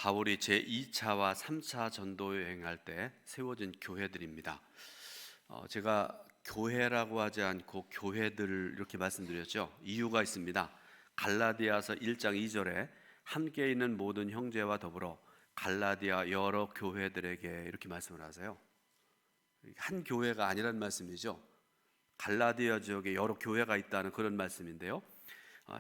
바울이 제2차와 3차 전도 여행할 때 세워진 교회들입니다. 제가 교회라고 하지 않고 교회들을 이렇게 말씀드렸죠. 이유가 있습니다. 갈라디아서 1장 2절에 함께 있는 모든 형제와 더불어 갈라디아 여러 교회들에게 이렇게 말씀을 하세요. 한 교회가 아니란 말씀이죠. 갈라디아 지역에 여러 교회가 있다는 그런 말씀인데요.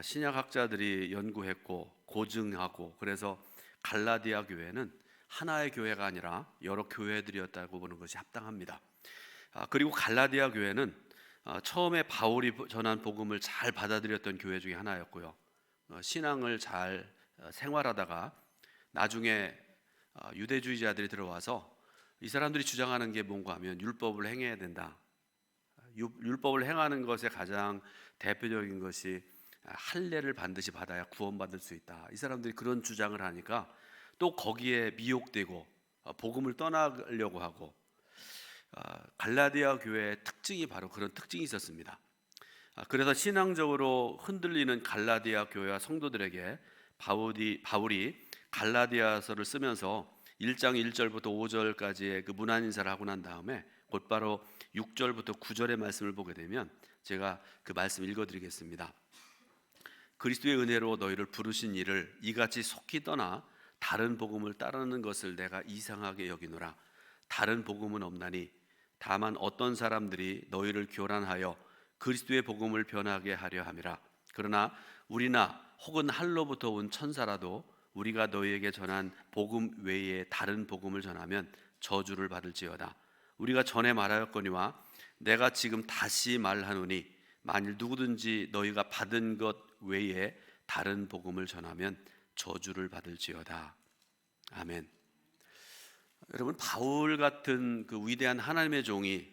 신약학자들이 연구했고 고증하고 그래서 갈라디아 교회는 하나의 교회가 아니라 여러 교회들이었다고 보는 것이 합당합니다. 그리고 갈라디아 교회는 처음에 바울이 전한 복음을 잘 받아들였던 교회 중에 하나였고요. 신앙을 잘 생활하다가 나중에 유대주의자들이 들어와서 이 사람들이 주장하는 게 뭔가 하면 율법을 행해야 된다. 율법을 행하는 것의 가장 대표적인 것이 할례를 반드시 받아야 구원받을 수 있다. 이 사람들이 그런 주장을 하니까 또 거기에 미혹되고 복음을 떠나려고 하고, 갈라디아 교회의 특징이 바로 그런 특징이 있었습니다. 그래서 신앙적으로 흔들리는 갈라디아 교회와 성도들에게 바울이 갈라디아서를 쓰면서 1장 1절부터 5절까지의 그 문안 인사를 하고 난 다음에 곧바로 6절부터 9절의 말씀을 보게 되면 제가 그 말씀 읽어드리겠습니다. 그리스도의 은혜로 너희를 부르신 이를 이같이 속히 떠나 다른 복음을 따르는 것을 내가 이상하게 여기노라. 다른 복음은 없나니 다만 어떤 사람들이 너희를 교란하여 그리스도의 복음을 변하게 하려 함이라. 그러나 우리나 혹은 할로부터 온 천사라도 우리가 너희에게 전한 복음 외에 다른 복음을 전하면 저주를 받을지어다. 우리가 전에 말하였거니와 내가 지금 다시 말하노니 만일 누구든지 너희가 받은 것 외에 다른 복음을 전하면 저주를 받을지어다. 아멘. 여러분, 바울 같은 그 위대한 하나님의 종이,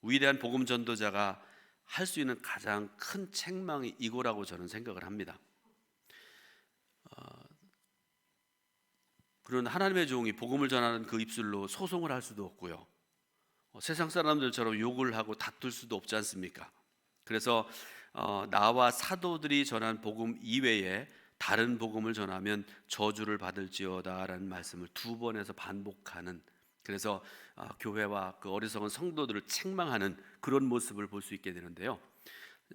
위대한 복음 전도자가 할 수 있는 가장 큰 책망이 이거라고 저는 생각을 합니다. 그런 하나님의 종이 복음을 전하는 그 입술로 소송을 할 수도 없고요. 세상 사람들처럼 욕을 하고 다툴 수도 없지 않습니까? 그래서 나와 사도들이 전한 복음 이외에 다른 복음을 전하면 저주를 받을지어다라는 말씀을 두 번에서 반복하는, 그래서 교회와 그 어리석은 성도들을 책망하는 그런 모습을 볼 수 있게 되는데요.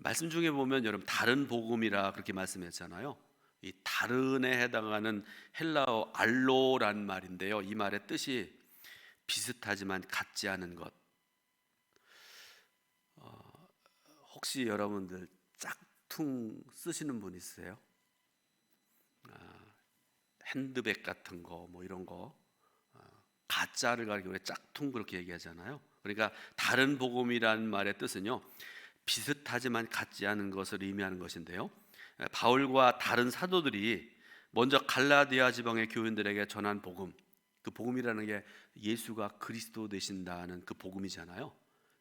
말씀 중에 보면 여러분 다른 복음이라 그렇게 말씀했잖아요. 이 다른에 해당하는 헬라어 알로란 말인데요. 이 말의 뜻이 비슷하지만 같지 않은 것. 혹시 여러분들 짝퉁 쓰시는 분 있으세요? 핸드백 같은 거 뭐 이런 거 가짜를 가리키고 짝퉁 그렇게 얘기하잖아요. 그러니까 다른 복음이라는 말의 뜻은요, 비슷하지만 같지 않은 것을 의미하는 것인데요. 바울과 다른 사도들이 먼저 갈라디아 지방의 교인들에게 전한 복음, 그 복음이라는 게 예수가 그리스도 되신다는 그 복음이잖아요.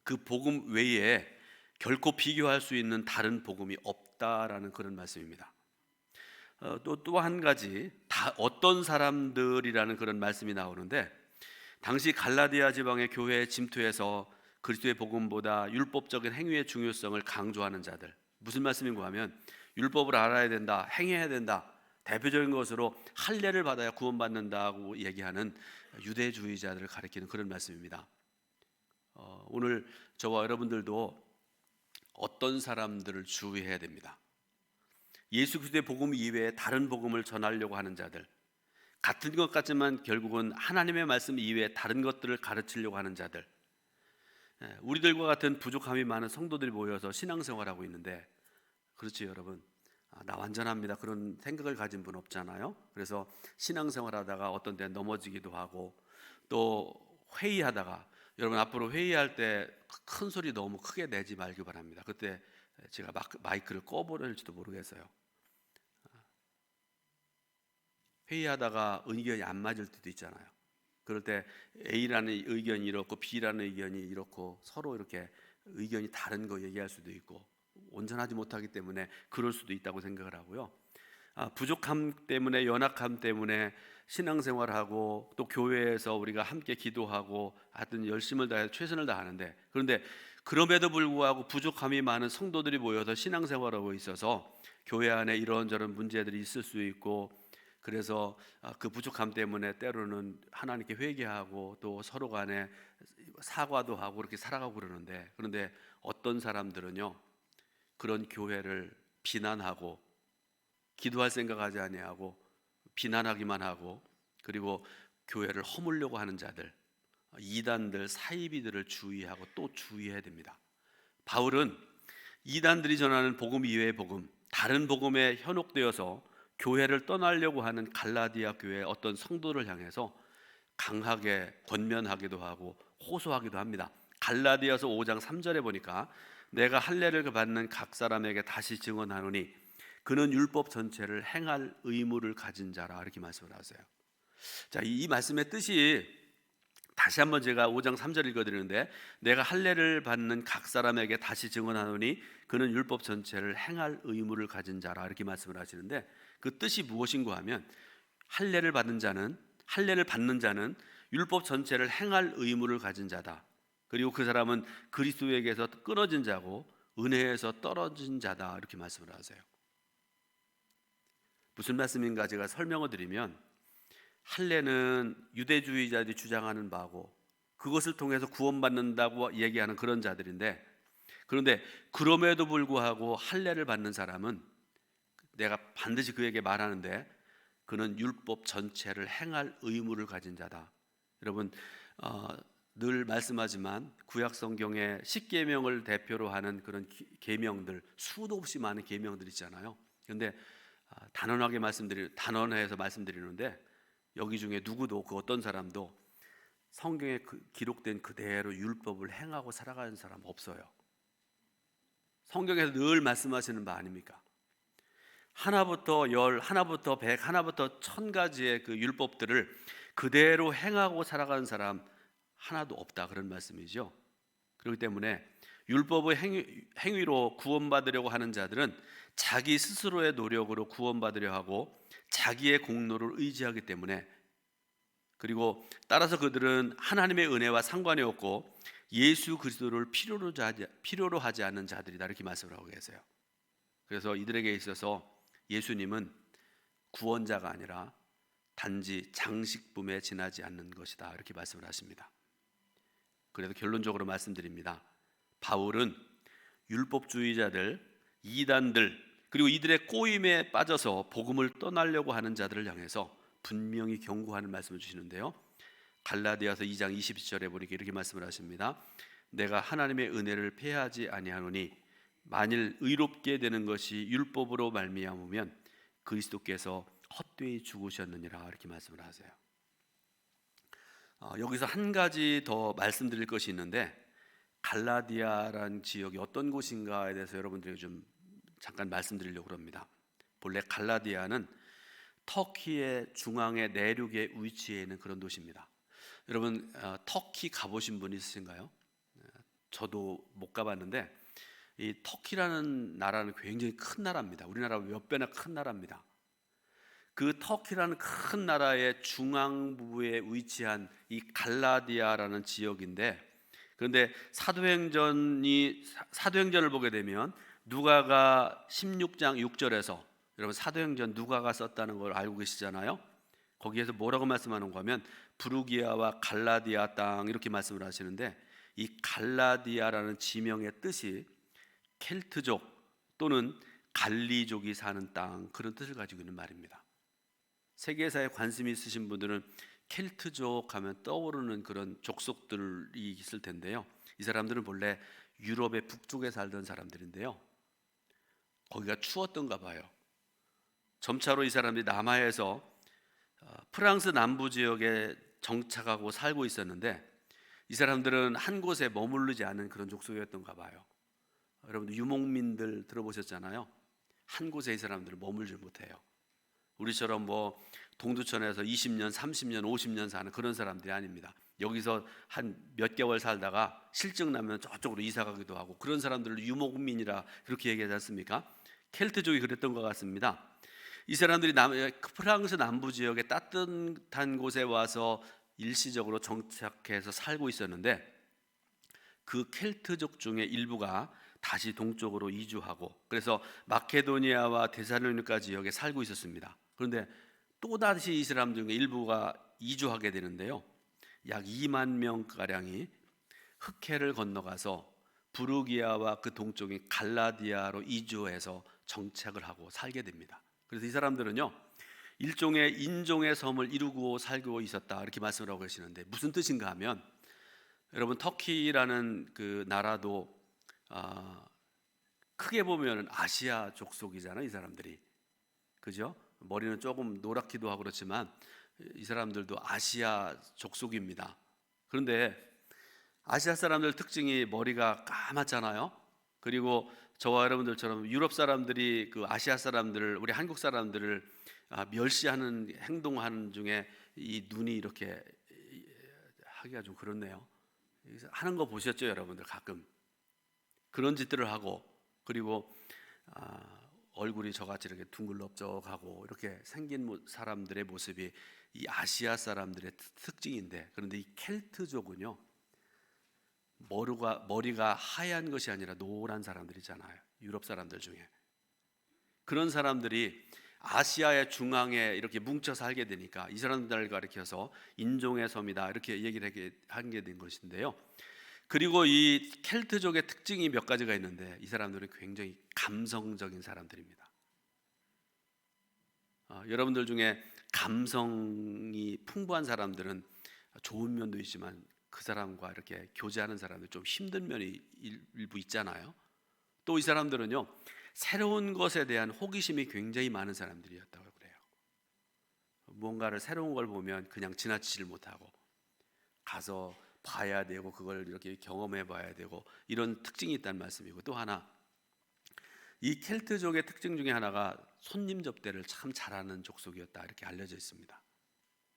그 복음 외에 결코 비교할 수 있는 다른 복음이 없다라는 그런 말씀입니다. 또 한 가지, 어떤 사람들이라는 그런 말씀이 나오는데, 당시 갈라디아 지방의 교회에 침투해서 그리스도의 복음보다 율법적인 행위의 중요성을 강조하는 자들, 무슨 말씀인가 하면 율법을 알아야 된다, 행해야 된다, 대표적인 것으로 할례를 받아야 구원받는다고 얘기하는 유대주의자들을 가리키는 그런 말씀입니다. 오늘 저와 여러분들도 어떤 사람들을 주의해야 됩니다. 예수 그리스도의 복음 이외에 다른 복음을 전하려고 하는 자들, 같은 것 같지만 결국은 하나님의 말씀 이외에 다른 것들을 가르치려고 하는 자들, 우리들과 같은 부족함이 많은 성도들이 모여서 신앙생활하고 있는데, 그렇지 여러분, 나 완전합니다 그런 생각을 가진 분 없잖아요. 그래서 신앙생활하다가 어떤 때 넘어지기도 하고, 또 회의하다가, 여러분 앞으로 회의할 때 큰 소리 너무 크게 내지 말기 바랍니다. 그때 제가 마이크를 꺼버릴지도 모르겠어요. 회의하다가 의견이 안 맞을 때도 있잖아요. 그럴 때 A라는 의견이 이렇고 B라는 의견이 이렇고 서로 이렇게 의견이 다른 거 얘기할 수도 있고, 온전하지 못하기 때문에 그럴 수도 있다고 생각을 하고요. 부족함 때문에, 연약함 때문에 신앙생활하고 또 교회에서 우리가 함께 기도하고 하여튼 열심을 다해 최선을 다하는데, 그런데 그럼에도 불구하고 부족함이 많은 성도들이 모여서 신앙생활하고 있어서 교회 안에 이런저런 문제들이 있을 수 있고, 그래서 그 부족함 때문에 때로는 하나님께 회개하고 또 서로 간에 사과도 하고 그렇게 살아가고 그러는데, 그런데 어떤 사람들은요 그런 교회를 비난하고 기도할 생각하지 아니하고 비난하기만 하고, 그리고 교회를 허물려고 하는 자들, 이단들, 사이비들을 주의하고 또 주의해야 됩니다. 바울은 이단들이 전하는 복음 이외의 복음, 다른 복음에 현혹되어서 교회를 떠나려고 하는 갈라디아 교회의 어떤 성도를 향해서 강하게 권면하기도 하고 호소하기도 합니다. 갈라디아서 5장 3절에 보니까 내가 할례를 받는 각 사람에게 다시 증언하노니 그는 율법 전체를 행할 의무를 가진 자라, 이렇게 말씀을 하세요. 자, 이 말씀의 뜻이 다시 한번 제가 5장 3절 읽어드리는데, 내가 할례를 받는 각 사람에게 다시 증언하노니 그는 율법 전체를 행할 의무를 가진 자라, 이렇게 말씀을 하시는데, 그 뜻이 무엇인가 하면 할례를 받는 자는 율법 전체를 행할 의무를 가진 자다. 그리고 그 사람은 그리스도에게서 끊어진 자고 은혜에서 떨어진 자다, 이렇게 말씀을 하세요. 무슨 말씀인가 제가 설명을 드리면, 할례는 유대주의자들이 주장하는 바고 그것을 통해서 구원받는다고 얘기하는 그런 자들인데, 그런데 그럼에도 불구하고 할례를 받는 사람은 내가 반드시 그에게 말하는데 그는 율법 전체를 행할 의무를 가진 자다. 여러분, 늘 말씀하지만 구약 성경의 10계명을 대표로 하는 그런 계명들, 수도 없이 많은 계명들 있잖아요. 그런데 단언해서 말씀드리는데, 여기 중에 누구도, 그 어떤 사람도 성경에 기록된 그대로 율법을 행하고 살아가는 사람 없어요. 성경에서 늘 말씀하시는 바 아닙니까? 하나부터 열, 하나부터 백, 하나부터 천 가지의 그 율법들을 그대로 행하고 살아가는 사람 하나도 없다, 그런 말씀이죠. 그렇기 때문에 율법의 행위로 구원받으려고 하는 자들은 자기 스스로의 노력으로 구원받으려 하고 자기의 공로를 의지하기 때문에, 그리고 따라서 그들은 하나님의 은혜와 상관이 없고 예수 그리스도를 필요로 하지 않는 자들이다, 이렇게 말씀을 하고 계세요. 그래서 이들에게 있어서 예수님은 구원자가 아니라 단지 장식품에 지나지 않는 것이다, 이렇게 말씀을 하십니다. 그래서 결론적으로 말씀드립니다. 바울은 율법주의자들, 이단들, 그리고 이들의 꼬임에 빠져서 복음을 떠나려고 하는 자들을 향해서 분명히 경고하는 말씀을 주시는데요, 갈라디아서 2장 20절에 보니까 이렇게 말씀을 하십니다. 내가 하나님의 은혜를 폐하지 아니하노니 만일 의롭게 되는 것이 율법으로 말미암으면 그리스도께서 헛되이 죽으셨느니라, 이렇게 말씀을 하세요. 여기서 한 가지 더 말씀드릴 것이 있는데, 갈라디아라는 지역이 어떤 곳인가에 대해서 여러분들에게 좀 잠깐 말씀드리려고 합니다. 본래 갈라디아는 터키의 중앙의 내륙에 위치해 있는 그런 도시입니다. 여러분, 터키 가보신 분 있으신가요? 저도 못 가봤는데, 이 터키라는 나라는 굉장히 큰 나라입니다. 우리나라 몇 배나 큰 나라입니다. 그 터키라는 큰 나라의 중앙부에 위치한 이 갈라디아라는 지역인데, 그런데 사도행전을 보게 되면 누가가 16장 6절에서, 여러분 사도행전 누가가 썼다는 걸 알고 계시잖아요. 거기에서 뭐라고 말씀하는가 하면 부르기아와 갈라디아 땅, 이렇게 말씀을 하시는데, 이 갈라디아라는 지명의 뜻이 켈트족 또는 갈리족이 사는 땅, 그런 뜻을 가지고 있는 말입니다. 세계사에 관심이 있으신 분들은 켈트족 하면 떠오르는 그런 족속들이 있을 텐데요, 이 사람들은 본래 유럽의 북쪽에 살던 사람들인데요, 거기가 추웠던가 봐요. 점차로 이 사람들이 남하에서 프랑스 남부 지역에 정착하고 살고 있었는데, 이 사람들은 한 곳에 머무르지 않은 그런 족속이었던가 봐요. 여러분들 유목민들 들어보셨잖아요. 한 곳에 이 사람들은 머물지 못해요. 우리처럼 뭐 동두천에서 20년, 30년, 50년 사는 그런 사람들이 아닙니다. 여기서 한 몇 개월 살다가 실증 나면 저쪽으로 이사 가기도 하고, 그런 사람들을 유목민이라 그렇게 얘기하지 않습니까? 켈트족이 그랬던 것 같습니다. 이 사람들이 프랑스 남부 지역의 따뜻한 곳에 와서 일시적으로 정착해서 살고 있었는데, 그 켈트족 중에 일부가 다시 동쪽으로 이주하고, 그래서 마케도니아와 데살로니가 지역에 살고 있었습니다. 그런데 또다시 이 사람들 중에 일부가 이주하게 되는데요. 약 2만 명 가량이 흑해를 건너가서 부르기아와 그 동쪽인 갈라디아로 이주해서 정착을 하고 살게 됩니다. 그래서 이 사람들은요, 일종의 인종의 섬을 이루고 살고 있었다, 이렇게 말씀을 하고 계시는데, 무슨 뜻인가 하면, 여러분 터키라는 그 나라도 크게 보면 아시아 족속이잖아요, 이 사람들이. 그죠? 머리는 조금 노랗기도 하고 그렇지만 이 사람들도 아시아 족속입니다. 그런데 아시아 사람들 특징이 머리가 까맣잖아요. 그리고 저와 여러분들처럼 유럽 사람들이 그 아시아 사람들을, 우리 한국 사람들을 멸시하는 행동하는 중에 이 눈이 이렇게 하기가 좀 그렇네요. 하는 거 보셨죠, 여러분들? 가끔 그런 짓들을 하고, 그리고 얼굴이 저같이 이렇게 둥글럽적하고 이렇게 생긴 사람들의 모습이 이 아시아 사람들의 특징인데, 그런데 이 켈트족은요, 머리가 하얀 것이 아니라 노란 사람들이잖아요. 유럽 사람들 중에 그런 사람들이 아시아의 중앙에 이렇게 뭉쳐 살게 되니까 이 사람들을 가리켜서 인종의 섬이다, 이렇게 얘기를 하게 된 것인데요. 그리고 이 켈트족의 특징이 몇 가지가 있는데, 이 사람들은 굉장히 감성적인 사람들입니다. 여러분들 중에 감성이 풍부한 사람들은 좋은 면도 있지만 그 사람과 이렇게 교제하는 사람들 좀 힘든 면이 일부 있잖아요. 또 이 사람들은요, 새로운 것에 대한 호기심이 굉장히 많은 사람들이었다고 그래요. 무언가를 새로운 걸 보면 그냥 지나치질 못하고 가서 봐야 되고 그걸 이렇게 경험해 봐야 되고, 이런 특징이 있다는 말씀이고, 또 하나, 이 켈트족의 특징 중에 하나가 손님 접대를 참 잘하는 족속이었다, 이렇게 알려져 있습니다.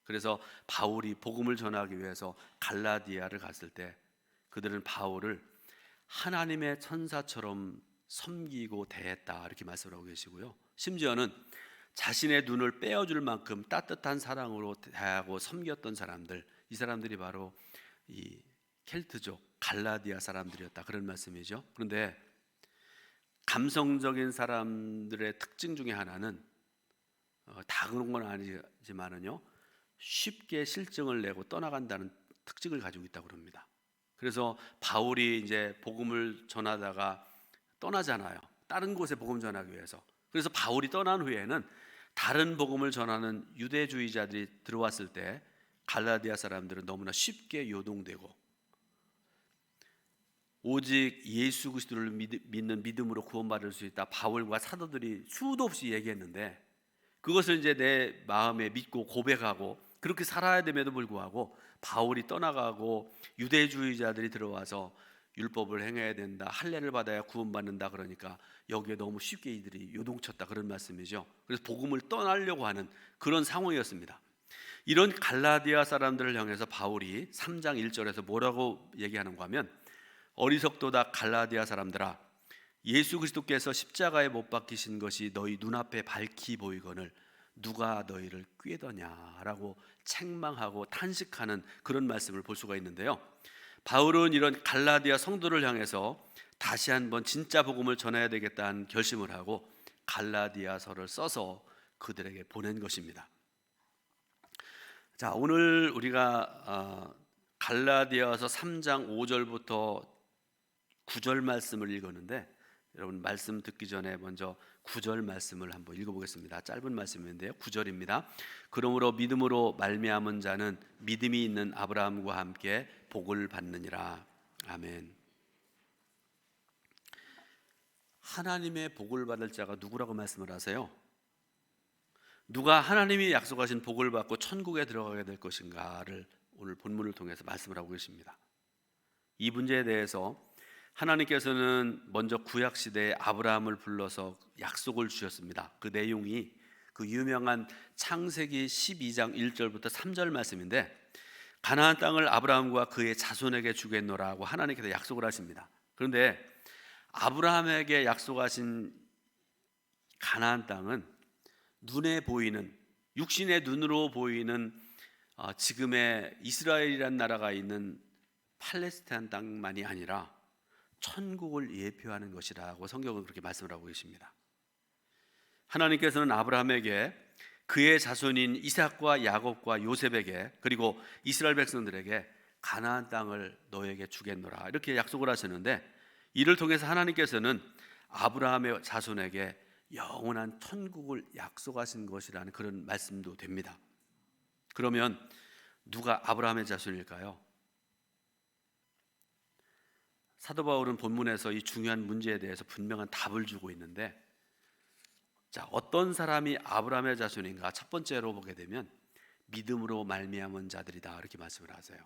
그래서 바울이 복음을 전하기 위해서 갈라디아를 갔을 때 그들은 바울을 하나님의 천사처럼 섬기고 대했다, 이렇게 말씀하고 계시고요. 심지어는 자신의 눈을 빼어줄 만큼 따뜻한 사랑으로 대하고 섬겼던 사람들, 이 사람들이 바로 이 켈트족 갈라디아 사람들이었다, 그런 말씀이죠. 그런데 감성적인 사람들의 특징 중에 하나는 다 그런 건 아니지만은요, 쉽게 실증을 내고 떠나간다는 특징을 가지고 있다고 합니다. 그래서 바울이 이제 복음을 전하다가 떠나잖아요. 다른 곳에 복음 전하기 위해서. 그래서 바울이 떠난 후에는 다른 복음을 전하는 유대주의자들이 들어왔을 때 갈라디아 사람들은 너무나 쉽게 요동되고, 오직 예수 그리스도를 믿는 믿음으로 구원받을 수 있다, 바울과 사도들이 수도 없이 얘기했는데, 그것을 이제 내 마음에 믿고 고백하고 그렇게 살아야 됨에도 불구하고 바울이 떠나가고 유대주의자들이 들어와서 율법을 행해야 된다, 할례를 받아야 구원받는다, 그러니까 여기에 너무 쉽게 이들이 요동쳤다, 그런 말씀이죠. 그래서 복음을 떠나려고 하는 그런 상황이었습니다. 이런 갈라디아 사람들을 향해서 바울이 3장 1절에서 뭐라고 얘기하는가 하면, 어리석도다 갈라디아 사람들아, 예수 그리스도께서 십자가에 못 박히신 것이 너희 눈앞에 밝히 보이거늘 누가 너희를 꾀더냐라고 책망하고 탄식하는 그런 말씀을 볼 수가 있는데요. 바울은 이런 갈라디아 성도를 향해서 다시 한번 진짜 복음을 전해야 되겠다는 결심을 하고 갈라디아서를 써서 그들에게 보낸 것입니다. 자, 오늘 우리가 갈라디아서 3장 5절부터 9절 말씀을 읽었는데, 여러분 말씀 듣기 전에 먼저 9절 말씀을 한번 읽어보겠습니다. 짧은 말씀인데요, 9절입니다. 그러므로 믿음으로 말미암은 자는 믿음이 있는 아브라함과 함께 복을 받느니라. 아멘. 하나님의 복을 받을 자가 누구라고 말씀을 하세요? 누가 하나님이 약속하신 복을 받고 천국에 들어가게 될 것인가를 오늘 본문을 통해서 말씀을 하고 계십니다. 이 문제에 대해서 하나님께서는 먼저 구약시대에 아브라함을 불러서 약속을 주셨습니다. 그 내용이 그 유명한 창세기 12장 1절부터 3절 말씀인데, 가나안 땅을 아브라함과 그의 자손에게 주겠노라고 하나님께서 약속을 하십니다. 그런데 아브라함에게 약속하신 가나안 땅은 눈에 보이는, 육신의 눈으로 보이는 지금의 이스라엘이라는 나라가 있는 팔레스타인 땅만이 아니라 천국을 예표하는 것이라고 성경은 그렇게 말씀을 하고 계십니다. 하나님께서는 아브라함에게 그의 자손인 이삭과 야곱과 요셉에게 그리고 이스라엘 백성들에게 가나안 땅을 너에게 주겠노라 이렇게 약속을 하셨는데, 이를 통해서 하나님께서는 아브라함의 자손에게 영원한 천국을 약속하신 것이라는 그런 말씀도 됩니다. 그러면 누가 아브라함의 자손일까요? 사도 바울은 본문에서 이 중요한 문제에 대해서 분명한 답을 주고 있는데, 자, 어떤 사람이 아브라함의 자손인가? 첫 번째로 보게 되면 믿음으로 말미암은 자들이다 이렇게 말씀을 하세요.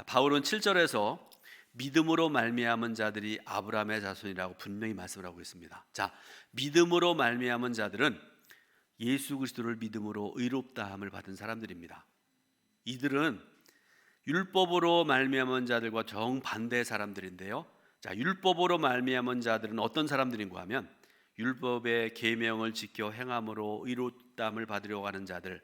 바울은 7절에서 믿음으로 말미암은 자들이 아브라함의 자손이라고 분명히 말씀을 하고 있습니다. 자, 믿음으로 말미암은 자들은 예수 그리스도를 믿음으로 의롭다함을 받은 사람들입니다. 이들은 율법으로 말미암은 자들과 정반대의 사람들인데요. 자, 율법으로 말미암은 자들은 어떤 사람들인가 하면 율법의 계명을 지켜 행함으로 의롭다함을 받으려고 하는 자들.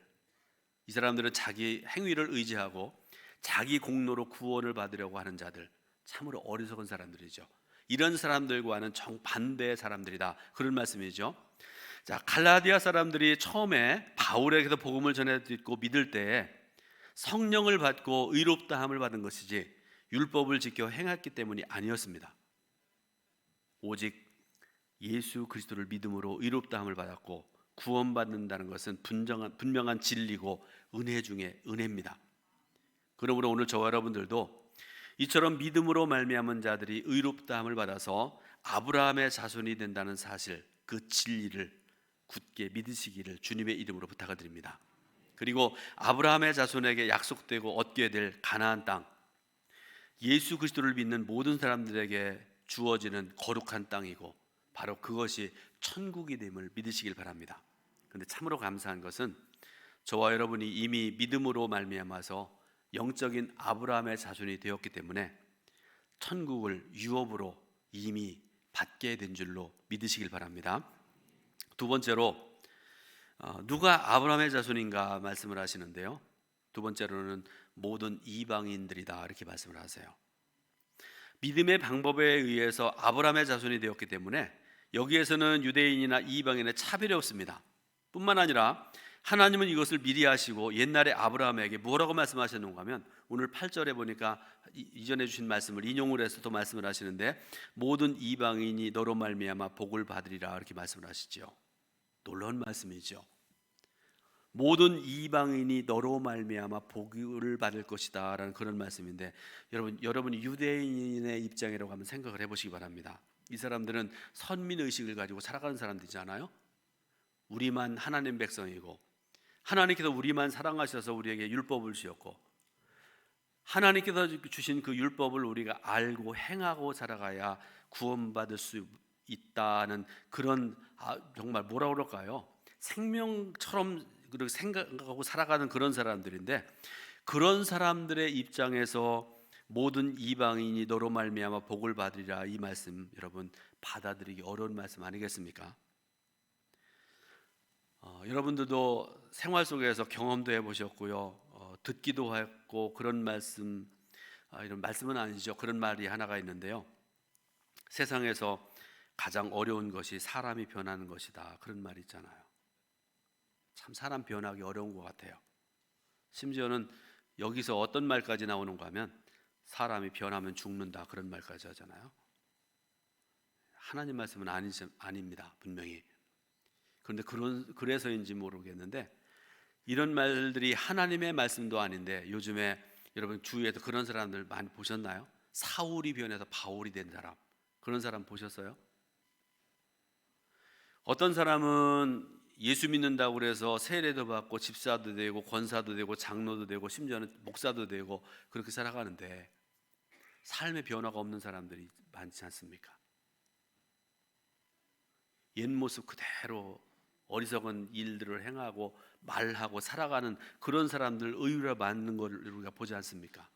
이 사람들은 자기 행위를 의지하고 자기 공로로 구원을 받으려고 하는 자들, 참으로 어리석은 사람들이죠. 이런 사람들과는 정반대의 사람들이다, 그런 말씀이죠. 자, 갈라디아 사람들이 처음에 바울에게서 복음을 전해 듣고 믿을 때에 성령을 받고 의롭다함을 받은 것이지 율법을 지켜 행했기 때문이 아니었습니다. 오직 예수 그리스도를 믿음으로 의롭다함을 받았고 구원받는다는 것은 분명한 진리고 은혜 중에 은혜입니다. 그러므로 오늘 저와 여러분들도 이처럼 믿음으로 말미암은 자들이 의롭다함을 받아서 아브라함의 자손이 된다는 사실, 그 진리를 굳게 믿으시기를 주님의 이름으로 부탁을 드립니다. 그리고 아브라함의 자손에게 약속되고 얻게 될 가나안 땅, 예수 그리스도를 믿는 모든 사람들에게 주어지는 거룩한 땅이고 바로 그것이 천국이 됨을 믿으시길 바랍니다. 그런데 참으로 감사한 것은 저와 여러분이 이미 믿음으로 말미암아서 영적인 아브라함의 자손이 되었기 때문에 천국을 유업으로 이미 받게 된 줄로 믿으시길 바랍니다. 두 번째로 누가 아브라함의 자손인가 말씀을 하시는데요, 두 번째로는 모든 이방인들이다 이렇게 말씀을 하세요. 믿음의 방법에 의해서 아브라함의 자손이 되었기 때문에 여기에서는 유대인이나 이방인의 차별이 없습니다. 뿐만 아니라 하나님은 이것을 미리 하시고 옛날에 아브라함에게 뭐라고 말씀하셨는가 하면 오늘 8절에 보니까 이전에 주신 말씀을 인용을 해서 또 말씀을 하시는데, 모든 이방인이 너로 말미암아 복을 받으리라 이렇게 말씀을 하시죠. 놀라운 말씀이죠. 모든 이방인이 너로 말미암아 복을 받을 것이다 라는 그런 말씀인데, 여러분이 유대인의 입장이라고 하면 생각을 해보시기 바랍니다. 이 사람들은 선민의식을 가지고 살아가는 사람들이잖아요. 우리만 하나님 백성이고 하나님께서 우리만 사랑하셔서 우리에게 율법을 주셨고 하나님께서 주신 그 율법을 우리가 알고 행하고 살아가야 구원받을 수 있다는 그런 정말 뭐라고 그럴까요? 생명처럼 그렇게 생각하고 살아가는 그런 사람들인데, 그런 사람들의 입장에서 모든 이방인이 너로 말미암아 복을 받으리라, 이 말씀 여러분 받아들이기 어려운 말씀 아니겠습니까? 여러분들도 생활 속에서 경험도 해보셨고요, 듣기도 했고 그런 말씀, 이런 말씀은 아니죠. 그런 말이 하나가 있는데요, 세상에서 가장 어려운 것이 사람이 변하는 것이다, 그런 말이 있잖아요. 참 사람 변하기 어려운 것 같아요. 심지어는 여기서 어떤 말까지 나오는가 하면 사람이 변하면 죽는다, 그런 말까지 하잖아요. 하나님 말씀은 아닙니다, 분명히. 그런데 그래서인지 모르겠는데 이런 말들이 하나님의 말씀도 아닌데 요즘에 여러분 주위에도 그런 사람들 많이 보셨나요? 사울이 변해서 바울이 된 사람, 그런 사람 보셨어요? 어떤 사람은 예수 믿는다고 그래서 세례도 받고 집사도 되고 권사도 되고 장로도 되고 심지어는 목사도 되고 그렇게 살아가는데 삶의 변화가 없는 사람들이 많지 않습니까? 옛 모습 그대로 어리석은 일들을 행하고 말하고 살아가는 그런 사람들 의외로 많은 걸 우리가 보지 않습니까?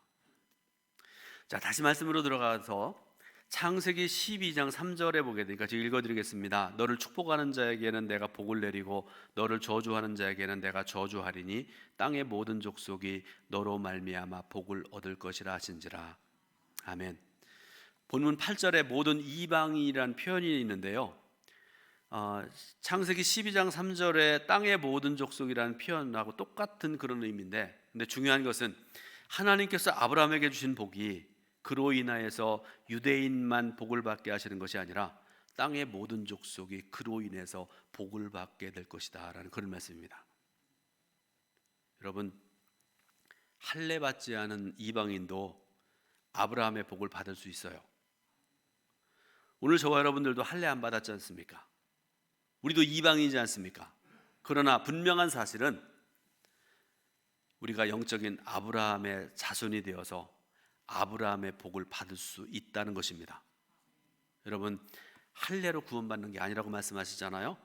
자, 다시 말씀으로 들어가서 창세기 12장 3절에 보게 되니까 제가 읽어드리겠습니다. 너를 축복하는 자에게는 내가 복을 내리고 너를 저주하는 자에게는 내가 저주하리니 땅의 모든 족속이 너로 말미암아 복을 얻을 것이라 하신지라. 아멘. 본문 8절에 모든 이방인이라는 표현이 있는데요, 창세기 12장 3절에 땅의 모든 족속이라는 표현하고 똑같은 그런 의미인데, 근데 중요한 것은 하나님께서 아브라함에게 주신 복이 그로 인하여서 유대인만 복을 받게 하시는 것이 아니라 땅의 모든 족속이 그로 인해서 복을 받게 될 것이다 라는 그런 말씀입니다. 여러분, 할례 받지 않은 이방인도 아브라함의 복을 받을 수 있어요. 오늘 저와 여러분들도 할례 안 받았지 않습니까? 우리도 이방인이지 않습니까? 그러나 분명한 사실은 우리가 영적인 아브라함의 자손이 되어서 아브라함의 복을 받을 수 있다는 것입니다. 여러분, 할례로 구원받는 게 아니라고 말씀하시잖아요.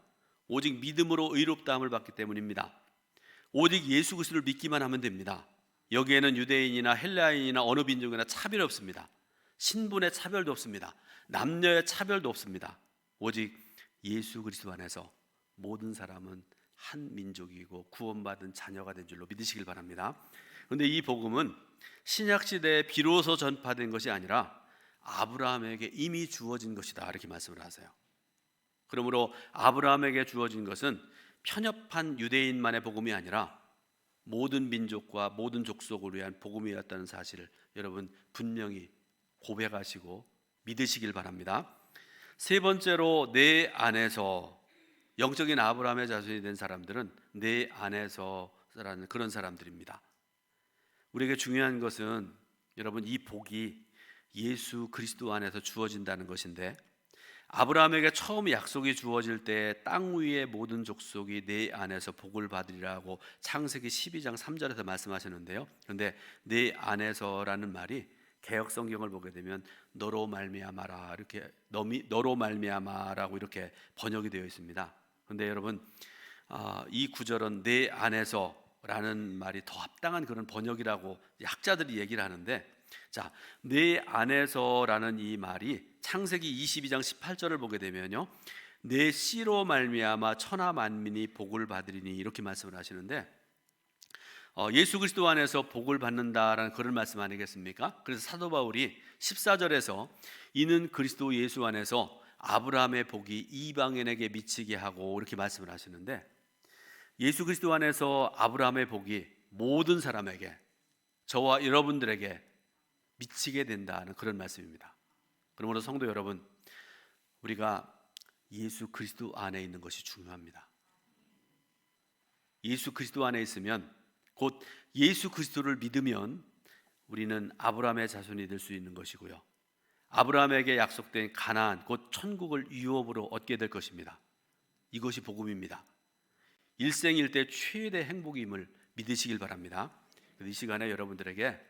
오직 믿음으로 의롭다함을 받기 때문입니다. 오직 예수 그리스도를 믿기만 하면 됩니다. 여기에는 유대인이나 헬라인이나 어느 민족이나 차별이 없습니다. 신분의 차별도 없습니다. 남녀의 차별도 없습니다. 오직 예수 그리스도 안에서 모든 사람은 한 민족이고 구원받은 자녀가 된 줄로 믿으시길 바랍니다. 그런데 이 복음은 신약 시대에 비로소 전파된 것이 아니라 아브라함에게 이미 주어진 것이다 이렇게 말씀을 하세요. 그러므로 아브라함에게 주어진 것은 편협한 유대인만의 복음이 아니라 모든 민족과 모든 족속을 위한 복음이었다는 사실을 여러분 분명히 고백하시고 믿으시길 바랍니다. 세 번째로 내 안에서, 영적인 아브라함의 자손이 된 사람들은 내 안에서라는 그런 사람들입니다. 우리에게 중요한 것은 여러분 이 복이 예수 그리스도 안에서 주어진다는 것인데, 아브라함에게 처음 약속이 주어질 때 땅 위의 모든 족속이 내 안에서 복을 받으리라고 창세기 12장 3절에서 말씀하셨는데요. 그런데 내 안에서라는 말이 개역 성경을 보게 되면 너로 말미암아라, 이렇게 너로 말미암아라고 이렇게 번역이 되어 있습니다. 그런데 여러분 이 구절은 내 안에서라는 말이 더 합당한 그런 번역이라고 학자들이 얘기를 하는데, 자, 내 안에서라는 이 말이 창세기 22장 18절을 보게 되면요, 내 씨로 말미암아 천하 만민이 복을 받으리니 이렇게 말씀을 하시는데, 예수 그리스도 안에서 복을 받는다라는 그런 말씀 아니겠습니까? 그래서 사도 바울이 14절에서 이는 그리스도 예수 안에서 아브라함의 복이 이방인에게 미치게 하고 이렇게 말씀을 하시는데, 예수 그리스도 안에서 아브라함의 복이 모든 사람에게, 저와 여러분들에게 미치게 된다는 그런 말씀입니다. 그러므로 성도 여러분, 우리가 예수 그리스도 안에 있는 것이 중요합니다. 예수 그리스도 안에 있으면, 곧 예수 그리스도를 믿으면 우리는 아브라함의 자손이 될 수 있는 것이고요, 아브라함에게 약속된 가나안 곧 천국을 유업으로 얻게 될 것입니다. 이것이 복음입니다. 일생일대 최대 행복임을 믿으시길 바랍니다. 이 시간에 여러분에게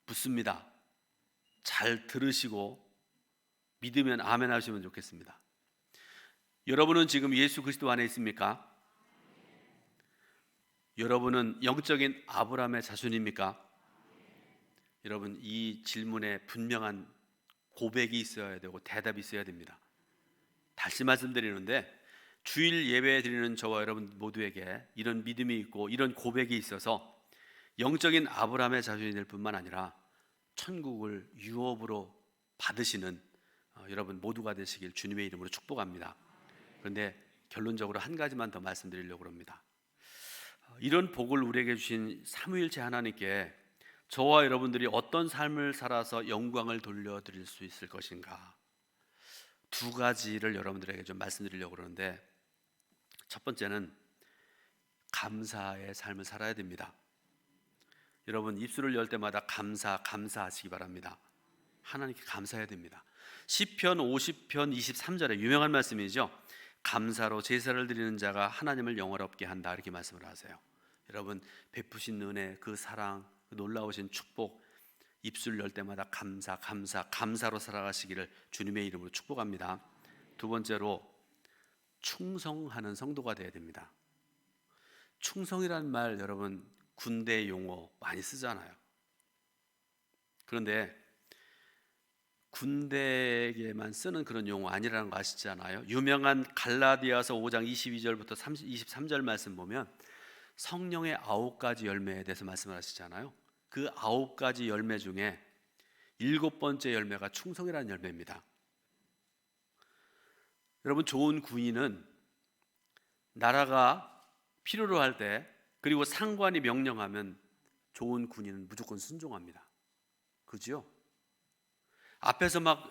묻습니다. 잘 들으시고 믿으면 아멘 하시면 좋겠습니다. 여러분은 지금 예수 그리스도 안에 있습니까? 여러분은 영적인 아브라함의 자손입니까? 여러분 이 질문에 분명한 고백이 있어야 되고 대답이 있어야 됩니다. 다시 말씀드리는데, 주일 예배 드리는 저와 여러분 모두에게 이런 믿음이 있고 이런 고백이 있어서 영적인 아브라함의 자손이 될 뿐만 아니라 천국을 유업으로 받으시는 여러분 모두가 되시길 주님의 이름으로 축복합니다. 그런데 결론적으로 한 가지만 더 말씀드리려고 합니다. 이런 복을 우리에게 주신 삼위일체 하나님께 저와 여러분들이 어떤 삶을 살아서 영광을 돌려드릴 수 있을 것인가, 두 가지를 여러분들에게 좀 말씀드리려고 그러는데, 첫 번째는 감사의 삶을 살아야 됩니다. 여러분 입술을 열 때마다 감사하시기 바랍니다. 하나님께 감사해야 됩니다. 시편 50편 23절에 유명한 말씀이죠. 감사로 제사를 드리는 자가 하나님을 영화롭게 한다, 이렇게 말씀을 하세요. 여러분 베푸신 은혜, 그 사랑, 그 놀라우신 축복, 입술 열 때마다 감사로 살아가시기를 주님의 이름으로 축복합니다. 두 번째로 충성하는 성도가 되어야 됩니다. 충성이라는 말 여러분 군대 용어 많이 쓰잖아요. 그런데 군대에게만 쓰는 그런 용어 아니라는 거 아시잖아요. 유명한 갈라디아서 5장 22절부터 23절 말씀 보면 성령의 9가지 열매에 대해서 말씀을 하시잖아요. 그 9가지 열매 중에 7번째 열매가 충성이라는 열매입니다. 여러분, 좋은 군인은 나라가 필요로 할 때, 그리고 상관이 명령하면 좋은 군인은 무조건 순종합니다. 그죠? 앞에서 막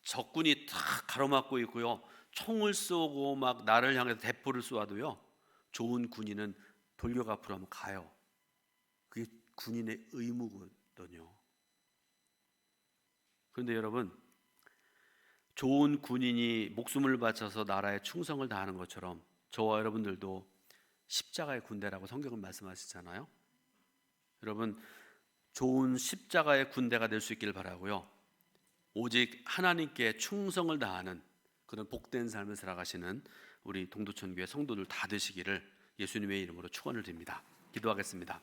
적군이 탁 가로막고 있고요, 총을 쏘고 막 나를 향해서 대포를 쏘아도요, 좋은 군인은 돌격 앞으로 하면 가요. 그게 군인의 의무거든요. 그런데 여러분, 좋은 군인이 목숨을 바쳐서 나라에 충성을 다하는 것처럼 저와 여러분들도 십자가의 군대라고 성경은 말씀하시잖아요. 여러분, 좋은 십자가의 군대가 될 수 있기를 바라고요, 오직 하나님께 충성을 다하는 그런 복된 삶을 살아가시는 우리 동두천교회 성도들 다 되시기를 예수님의 이름으로 축원을 드립니다. 기도하겠습니다.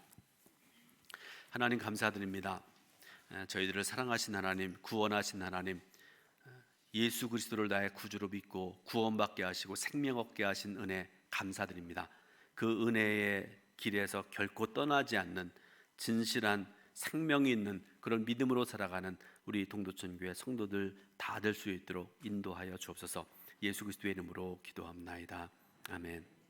하나님, 감사드립니다. 저희들을 사랑하신 하나님, 구원하신 하나님, 예수 그리스도를 나의 구주로 믿고 구원받게 하시고 생명 얻게 하신 은혜 감사드립니다. 그 은혜의 길에서 결코 떠나지 않는 진실한 생명이 있는 그런 믿음으로 살아가는 우리 동두천교회 성도들 다 될 수 있도록 인도하여 주옵소서. 예수 그리스도의 이름으로 기도합나이다. 아멘.